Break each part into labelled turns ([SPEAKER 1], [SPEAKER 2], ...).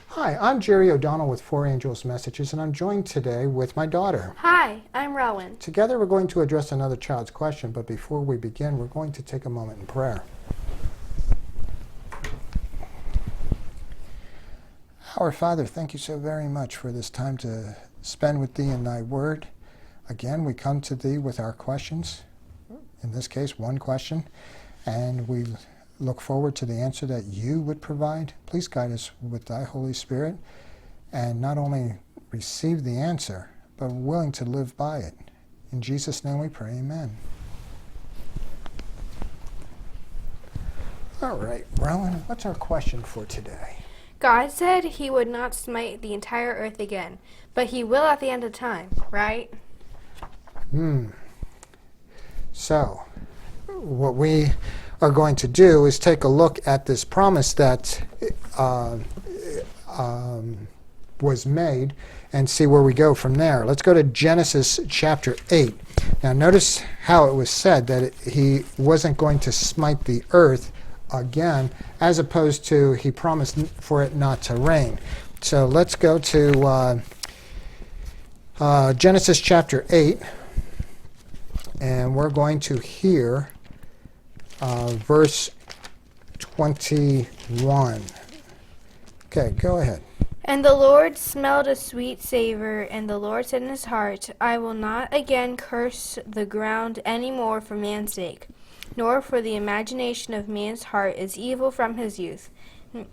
[SPEAKER 1] Hi, I'm Jerry O'Donnell with Four Angels Messages, and I'm joined today with my daughter.
[SPEAKER 2] Hi, I'm Rowan.
[SPEAKER 1] Together we're going to address another child's question, but before we begin, we're going to take a moment in prayer. Our Father, thank you so very much for this time to spend with Thee in Thy Word. Again, we come to Thee with our questions, in this case, one question, and we look forward to the answer that You would provide. Please guide us with Thy Holy Spirit, and not only receive the answer, but willing to live by it. In Jesus' name we pray, amen. All right, Rowan, what's our question for today?
[SPEAKER 2] God said he would not smite the entire earth again, but he will at the end of time, right?
[SPEAKER 1] So, what we are going to do is take a look at this promise that was made and see where we go from there. Let's go to Genesis chapter 8. Now notice how it was said that he wasn't going to smite the earth again, as opposed to he promised for it not to rain. So let's go to Genesis chapter 8, and we're going to hear verse 21. Okay, go ahead.
[SPEAKER 2] And the Lord smelled a sweet savor, and the Lord said in his heart, I will not again curse the ground any more for man's sake, nor for the imagination of man's heart is evil from his youth.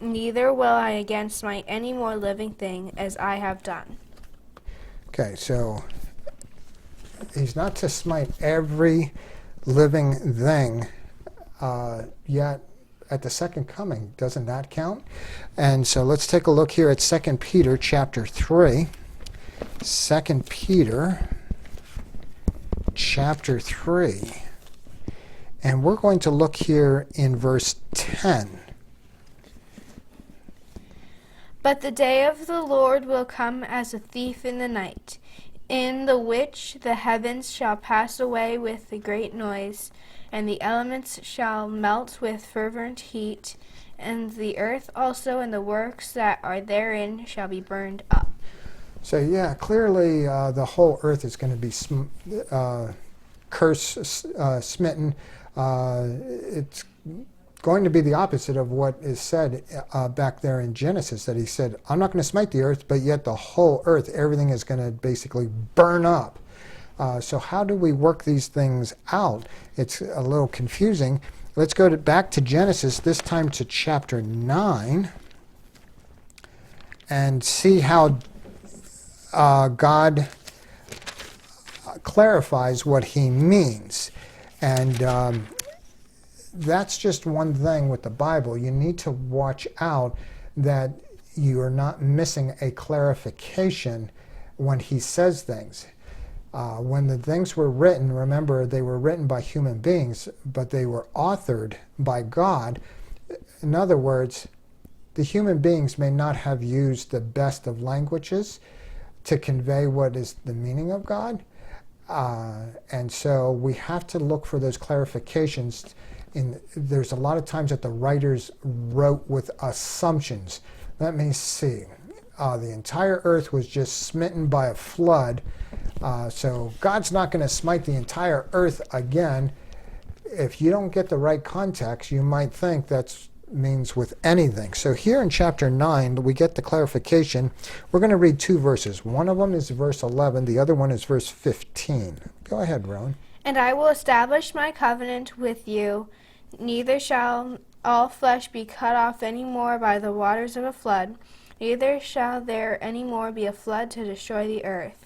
[SPEAKER 2] Neither will I again smite any more living thing as I have done.
[SPEAKER 1] Okay, so he's not to smite every living thing, yet at the second coming, doesn't that count? And so let's take a look here at 2 Peter chapter 3. 2 Peter chapter 3. And we're going to look here in verse 10.
[SPEAKER 2] But the day of the Lord will come as a thief in the night, in the which the heavens shall pass away with a great noise, and the elements shall melt with fervent heat, and the earth also and the works that are therein shall be burned up.
[SPEAKER 1] So yeah, clearly the whole earth is going to be smitten. It's going to be the opposite of what is said back there in Genesis, that he said, I'm not going to smite the earth, but yet the whole earth, everything is going to basically burn up. So how do we work these things out? It's a little confusing. Let's go back to Genesis, this time to chapter 9, and see how God clarifies what he means. And that's just one thing with the Bible. You need to watch out that you are not missing a clarification when he says things. When the things were written, remember, they were written by human beings, but they were authored by God. In other words, the human beings may not have used the best of languages to convey what is the meaning of God. And so we have to look for those clarifications. There's a lot of times that the writers wrote with assumptions. Let me see. The entire earth was just smitten by a flood. So God's not going to smite the entire earth again. If you don't get the right context, you might think that means with anything. So here in chapter 9, we get the clarification. We're going to read two verses. One of them is verse 11. The other one is verse 15. Go ahead, Rowan.
[SPEAKER 2] And I will establish my covenant with you, neither shall all flesh be cut off any more by the waters of a flood, neither shall there any more be a flood to destroy the earth.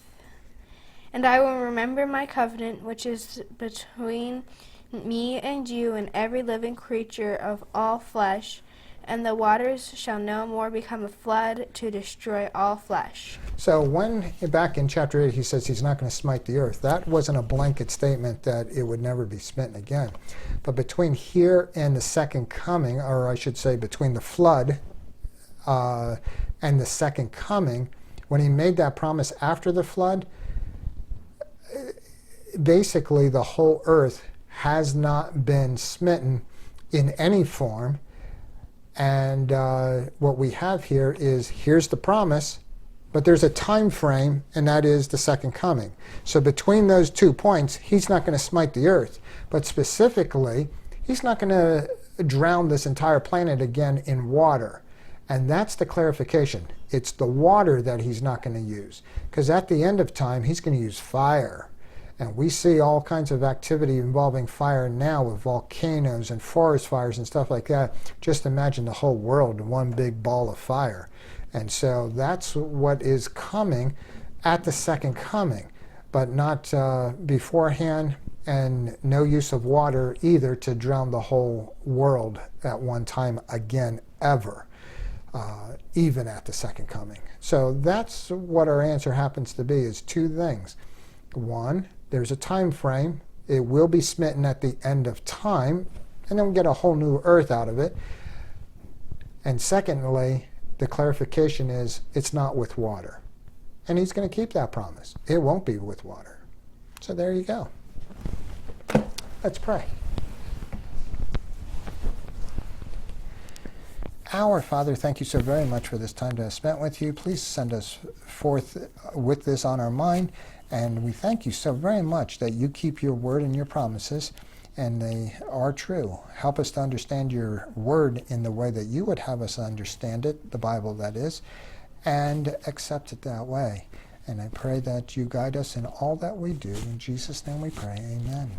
[SPEAKER 2] And I will remember my covenant, which is between me and you and every living creature of all flesh, and the waters shall no more become a flood to destroy all flesh.
[SPEAKER 1] So when, back in chapter 8, he says he's not going to smite the earth, that wasn't a blanket statement that it would never be smitten again. But between here and the second coming, or I should say between the flood and the second coming, when he made that promise after the flood, basically the whole earth has not been smitten in any form, And what we have here is, here's the promise, but there's a time frame, and that is the second coming. So between those 2 points, he's not going to smite the earth. But specifically, he's not going to drown this entire planet again in water. And that's the clarification. It's the water that he's not going to use. Because at the end of time, he's going to use fire. And we see all kinds of activity involving fire now with volcanoes and forest fires and stuff like that. Just imagine the whole world in one big ball of fire. And so that's what is coming at the second coming, but not beforehand, and no use of water either to drown the whole world at one time again, ever, even at the second coming. So that's what our answer happens to be, is 2 things. One, there's a time frame. It will be smitten at the end of time, and then we get a whole new earth out of it. And secondly, the clarification is, it's not with water. And he's going to keep that promise. It won't be with water. So there you go. Let's pray. Our Father, thank you so very much for this time to have spent with you. Please send us forth with this on our mind. And we thank you so very much that you keep your word and your promises, and they are true. Help us to understand your word in the way that you would have us understand it, the Bible that is, and accept it that way. And I pray that you guide us in all that we do. In Jesus' name we pray, amen.